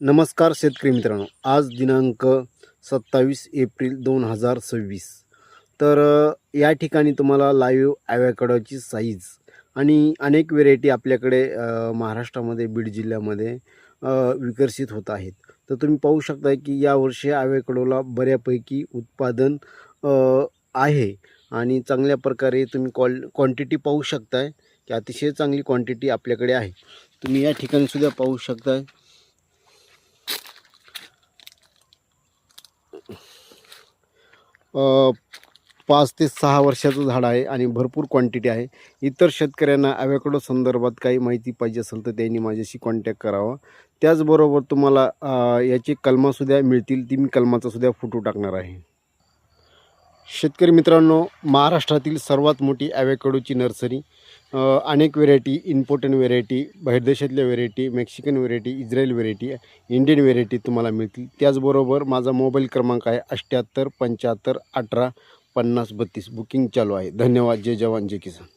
नमस्कार शेतकरी मित्रांनो, आज दिनांक 27 एप्रिल 2026. या ठिकाणी तुम्हाला लाईव्ह ॲव्होकॅडोची साईज आणि अनेक व्हेरायटी आपल्याकडे महाराष्ट्रामध्ये बीड जिल्ह्यामध्ये विकसित होत आहेत. तर तुम्ही पाहू शकता की यावर्षी ॲव्होकॅडोला बऱ्यापैकी उत्पादन आहे आणि चांगल्या प्रकारे तुम्ही क्वांटिटी पाहू शकताय की अतिशय चांगली क्वांटिटी आपल्याकडे आहे. तुम्ही या ठिकाणी सुद्धा पाहू शकताय. 5 ते 6 वर्षाचं झाड आहे आणि भरपूर क्वांटिटी आहे. इतर शेतकऱ्यांना ॲव्होकॅडो संदर्भात काही माहिती पाहिजे असेल तर त्यांनी माझ्याशी कॉन्टॅक्ट करावा. त्याचबरोबर तुम्हाला याची कलमंसुद्धा मिळतील. ती मी कलमाचासुद्धा फोटो टाकणार आहे. शेतकरी मित्रांनो, महाराष्ट्रातील सर्वात मोठी ॲव्होकॅडोची नर्सरी, अनेक व्हेरायटी, इम्पोर्टंट व्हेरायटी, बाहेरदेशातल्या variety, Mexican variety, Israel variety, Indian variety तुम्हाला मिळतील. त्याचबरोबर माझा मोबाईल क्रमांक आहे 78 75 18 50 32. बुकिंग चालू आहे. धन्यवाद. जय जवान जय किसान.